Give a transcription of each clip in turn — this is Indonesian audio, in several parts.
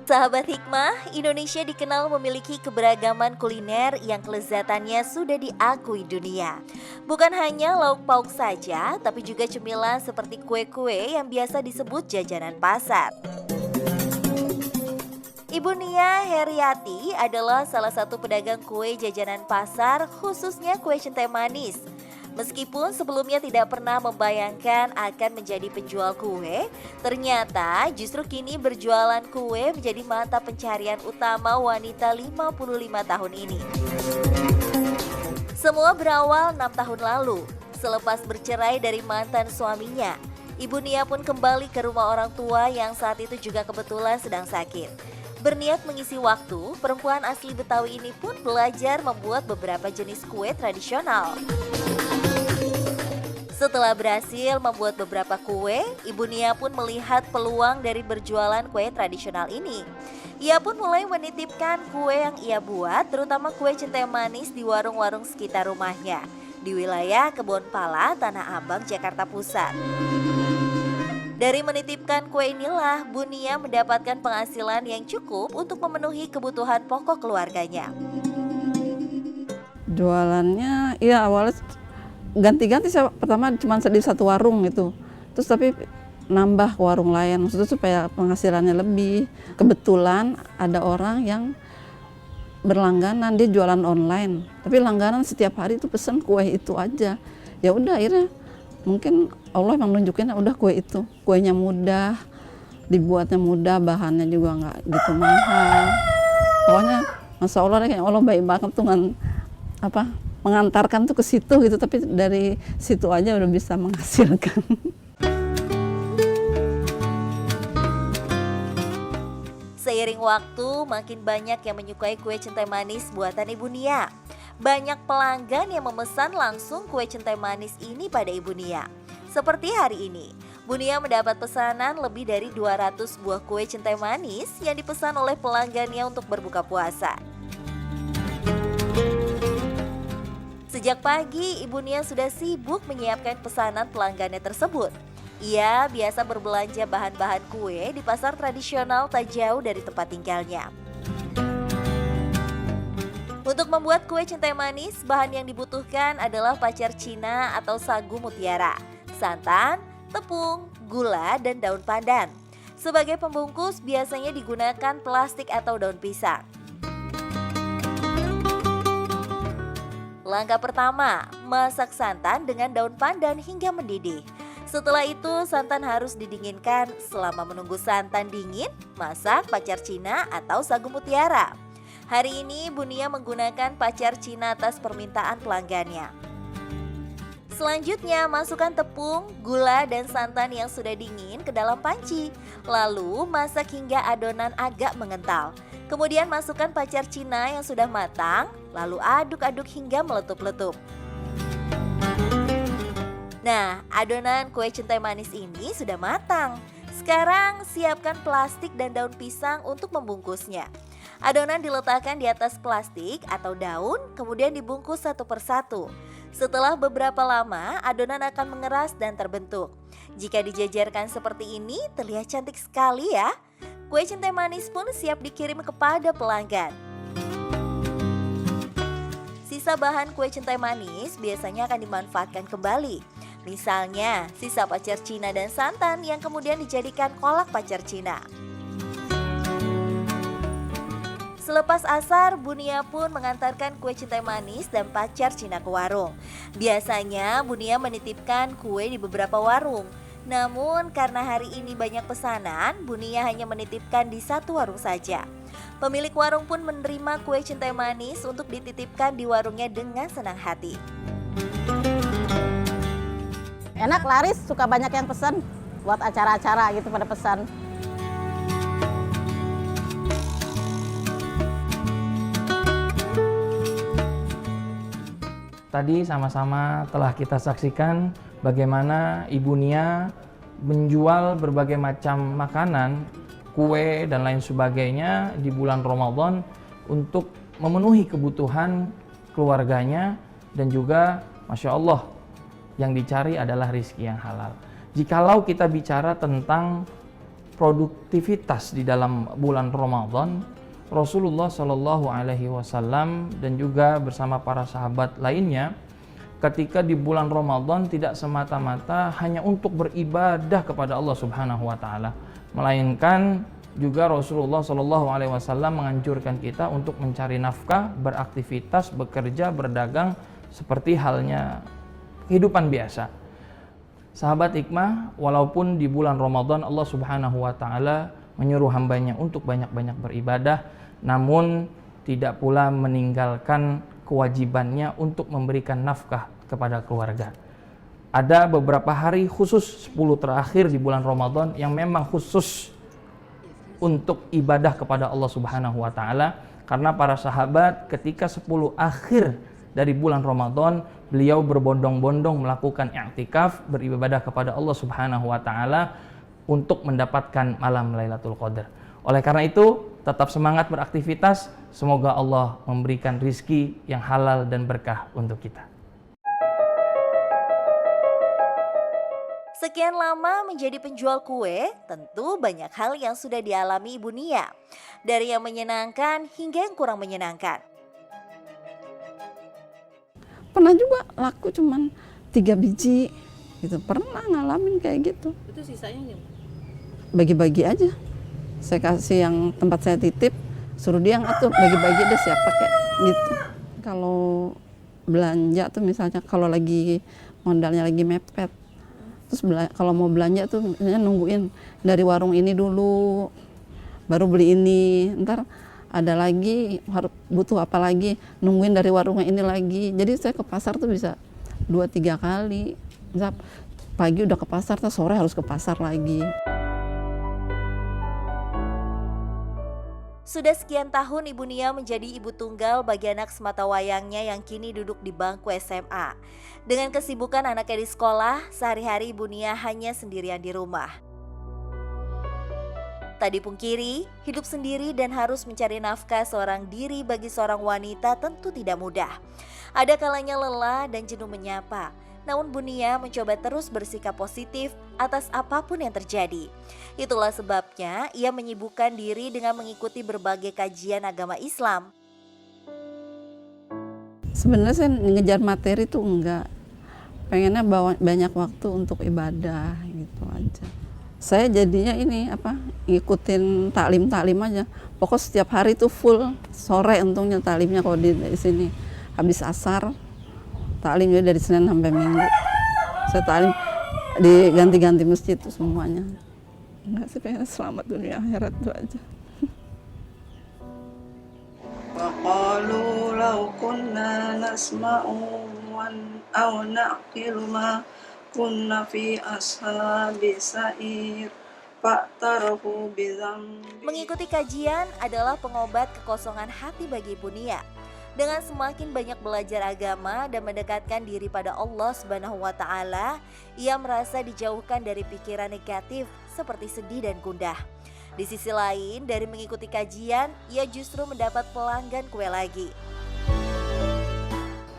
Sahabat Hikmah, Indonesia dikenal memiliki keberagaman kuliner yang kelezatannya sudah diakui dunia. Bukan hanya lauk pauk saja, tapi juga cemilan seperti kue-kue yang biasa disebut jajanan pasar. Ibu Nia Heriati adalah salah satu pedagang kue jajanan pasar, khususnya kue centai manis. Meskipun sebelumnya tidak pernah membayangkan akan menjadi penjual kue, ternyata justru kini berjualan kue menjadi mata pencarian utama wanita 55 tahun ini. Semua berawal 6 tahun lalu, selepas bercerai dari mantan suaminya. Ibu Nia pun kembali ke rumah orang tua yang saat itu juga kebetulan sedang sakit. Berniat mengisi waktu, perempuan asli Betawi ini pun belajar membuat beberapa jenis kue tradisional. Setelah berhasil membuat beberapa kue, Ibu Nia pun melihat peluang dari berjualan kue tradisional ini. Ia pun mulai menitipkan kue yang ia buat, terutama kue centai manis di warung-warung sekitar rumahnya, di wilayah Kebonpala, Tanah Abang, Jakarta Pusat. Dari menitipkan kue inilah, Bu Nia mendapatkan penghasilan yang cukup untuk memenuhi kebutuhan pokok keluarganya. Jualannya, ya awalnya ganti-ganti, saya pertama cuma di satu warung gitu, terus tapi nambah ke warung lain, maksudnya supaya penghasilannya lebih. Kebetulan ada orang yang berlangganan, dia jualan online, tapi langganan setiap hari itu pesen kue itu aja. Ya udah, akhirnya mungkin Allah emang nunjukin udah kue itu, kuenya mudah, dibuatnya mudah, bahannya juga nggak gitu mahal. Pokoknya Masya Allah, kayak Allah baik banget tuh mengantarkan tuh ke situ gitu, tapi dari situ aja udah bisa menghasilkan. Seiring waktu, makin banyak yang menyukai kue centai manis buatan Ibu Nia. Banyak pelanggan yang memesan langsung kue centai manis ini pada Ibu Nia. Seperti hari ini, Bu Nia mendapat pesanan lebih dari 200 buah kue centai manis yang dipesan oleh pelanggannya untuk berbuka puasa. Sejak pagi, Ibu Nia sudah sibuk menyiapkan pesanan pelanggannya tersebut. Ia biasa berbelanja bahan-bahan kue di pasar tradisional tak jauh dari tempat tinggalnya. Untuk membuat kue centai manis, bahan yang dibutuhkan adalah pacar Cina atau sagu mutiara, santan, tepung, gula, dan daun pandan. Sebagai pembungkus biasanya digunakan plastik atau daun pisang. Langkah pertama, masak santan dengan daun pandan hingga mendidih. Setelah itu, santan harus didinginkan. Selama menunggu santan dingin, masak pacar Cina atau sagu mutiara. Hari ini, Bu Nia menggunakan pacar Cina atas permintaan pelanggannya. Selanjutnya, masukkan tepung, gula, dan santan yang sudah dingin ke dalam panci. Lalu, masak hingga adonan agak mengental. Kemudian masukkan pacar Cina yang sudah matang, lalu aduk-aduk hingga meletup-letup. Nah, adonan kue centai manis ini sudah matang. Sekarang siapkan plastik dan daun pisang untuk membungkusnya. Adonan diletakkan di atas plastik atau daun, kemudian dibungkus satu persatu. Setelah beberapa lama, adonan akan mengeras dan terbentuk. Jika dijajarkan seperti ini, terlihat cantik sekali ya. Kue centai manis pun siap dikirim kepada pelanggan. Sisa bahan kue centai manis biasanya akan dimanfaatkan kembali. Misalnya, sisa pacar Cina dan santan yang kemudian dijadikan kolak pacar Cina. Selepas asar, Bu Nia pun mengantarkan kue centai manis dan pacar Cina ke warung. Biasanya Bu Nia menitipkan kue di beberapa warung. Namun karena hari ini banyak pesanan, Bu Nia hanya menitipkan di satu warung saja. Pemilik warung pun menerima kue centai manis untuk dititipkan di warungnya dengan senang hati. Enak, laris, suka banyak yang pesan buat acara-acara gitu pada pesan. Tadi sama-sama telah kita saksikan bagaimana Ibu Nia menjual berbagai macam makanan, kue, dan lain sebagainya di bulan Ramadan untuk memenuhi kebutuhan keluarganya, dan juga Masya Allah yang dicari adalah rizki yang halal. Jikalau kita bicara tentang produktivitas di dalam bulan Ramadan, Rasulullah Shallallahu Alaihi Wasallam dan juga bersama para sahabat lainnya, ketika di bulan Ramadan tidak semata-mata hanya untuk beribadah kepada Allah Subhanahu Wa Taala, melainkan juga Rasulullah Shallallahu Alaihi Wasallam menganjurkan kita untuk mencari nafkah, beraktivitas, bekerja, berdagang seperti halnya kehidupan biasa. Sahabat hikmah, walaupun di bulan Ramadan Allah Subhanahu Wa Taala menyuruh hambanya untuk banyak-banyak beribadah, namun tidak pula meninggalkan kewajibannya untuk memberikan nafkah kepada keluarga. Ada beberapa hari khusus 10 terakhir di bulan Ramadan yang memang khusus untuk ibadah kepada Allah Subhanahu Wa Taala, karena para sahabat ketika 10 akhir dari bulan Ramadan, beliau berbondong-bondong melakukan i'tikaf, beribadah kepada Allah Subhanahu Wa Taala untuk mendapatkan malam Lailatul Qadar. Oleh karena itu, tetap semangat beraktivitas. Semoga Allah memberikan rizki yang halal dan berkah untuk kita. Sekian lama menjadi penjual kue, tentu banyak hal yang sudah dialami Ibu Nia. Dari yang menyenangkan hingga yang kurang menyenangkan. Pernah juga laku cuman 3 biji gitu, pernah ngalamin kayak gitu. Itu sisanya gimana? Bagi-bagi aja, saya kasih yang tempat saya titip, suruh dia ngatur, bagi-bagi deh siapa kayak gitu. Kalau belanja tuh misalnya kalau lagi modalnya lagi mepet, terus kalau mau belanja tuh misalnya nungguin dari warung ini dulu baru beli ini, ntar ada lagi harus butuh apa lagi, nungguin dari warungnya ini lagi. Jadi saya ke pasar tuh bisa 2-3 kali. Misal pagi udah ke pasar, terus sore harus ke pasar lagi. Sudah sekian tahun Ibu Nia menjadi ibu tunggal bagi anak sematawayangnya yang kini duduk di bangku SMA. Dengan kesibukan anaknya di sekolah, sehari-hari Ibu Nia hanya sendirian di rumah. Tak dipungkiri, hidup sendiri dan harus mencari nafkah seorang diri bagi seorang wanita tentu tidak mudah. Ada kalanya lelah dan jenuh menyapa. Namun Bu Nia mencoba terus bersikap positif atas apapun yang terjadi. Itulah sebabnya ia menyibukkan diri dengan mengikuti berbagai kajian agama Islam. Sebenarnya saya ngejar materi tuh enggak. Pengennya bawa banyak waktu untuk ibadah gitu aja. Saya jadinya ini ngikutin taklim aja. Pokoknya setiap hari tuh full, sore untungnya taklimnya kalau di sini. Habis asar taklim dari Senin sampai Minggu. Saya taklim diganti-ganti masjid tuh semuanya. Enggak sih, pengen selamat dunia akhirat itu aja. وقالوا لو كنا نسمع أو نعقل ما كنا في أصحاب السعير فاعترفوا بذنبهم. Mengikuti kajian adalah pengobat kekosongan hati bagi Ibu Nia. Dengan semakin banyak belajar agama dan mendekatkan diri pada Allah Subhanahu wa Ta'ala, ia merasa dijauhkan dari pikiran negatif seperti sedih dan gundah. Di sisi lain, dari mengikuti kajian, ia justru mendapat pelanggan kue lagi.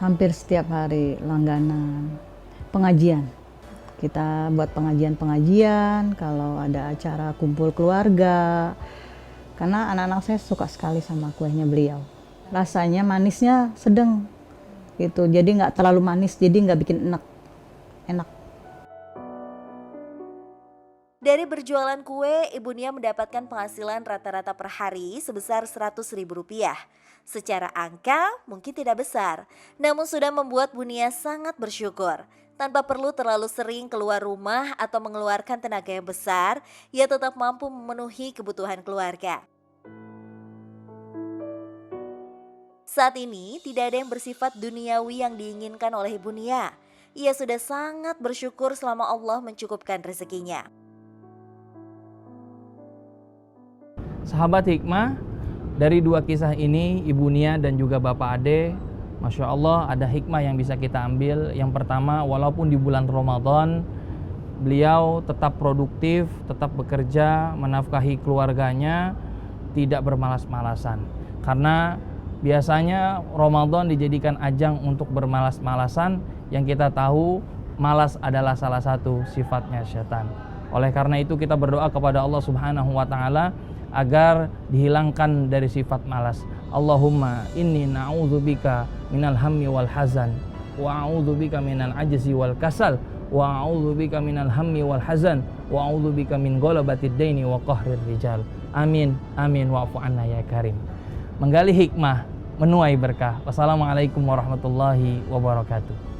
Hampir setiap hari langganan pengajian. Kita buat pengajian-pengajian, kalau ada acara kumpul keluarga. Karena anak-anak saya suka sekali sama kuenya beliau. Rasanya manisnya sedang gitu, jadi nggak terlalu manis, jadi nggak bikin enak. Dari berjualan kue, Ibu Nia mendapatkan penghasilan rata-rata per hari sebesar Rp100.000. Secara angka mungkin tidak besar, namun sudah membuat Bu Nia sangat bersyukur. Tanpa perlu terlalu sering keluar rumah atau mengeluarkan tenaga yang besar, ia tetap mampu memenuhi kebutuhan keluarga. Saat ini tidak ada yang bersifat duniawi yang diinginkan oleh Ibu Nia. Ia sudah sangat bersyukur selama Allah mencukupkan rezekinya. Sahabat hikmah, dari dua kisah ini Ibu Nia dan juga Bapak Ade, Masya Allah ada hikmah yang bisa kita ambil. Yang pertama, walaupun di bulan Ramadan beliau tetap produktif, tetap bekerja, menafkahi keluarganya, tidak bermalas-malasan. Karena biasanya Ramadan dijadikan ajang untuk bermalas-malasan, yang kita tahu malas adalah salah satu sifatnya setan. Oleh karena itu kita berdoa kepada Allah Subhanahu wa taala agar dihilangkan dari sifat malas. Allahumma inni na'udzubika minal hammi wal hazan wa a'udzubika minal ajzi wal kasal wa a'udzubika minal hammi wal hazan wa a'udzubika min ghalabatid daini wa qahrir rijal. Amin amin wa'fu anna ya karim. Menggali hikmah, menuai berkah. Wassalamualaikum warahmatullahi wabarakatuh.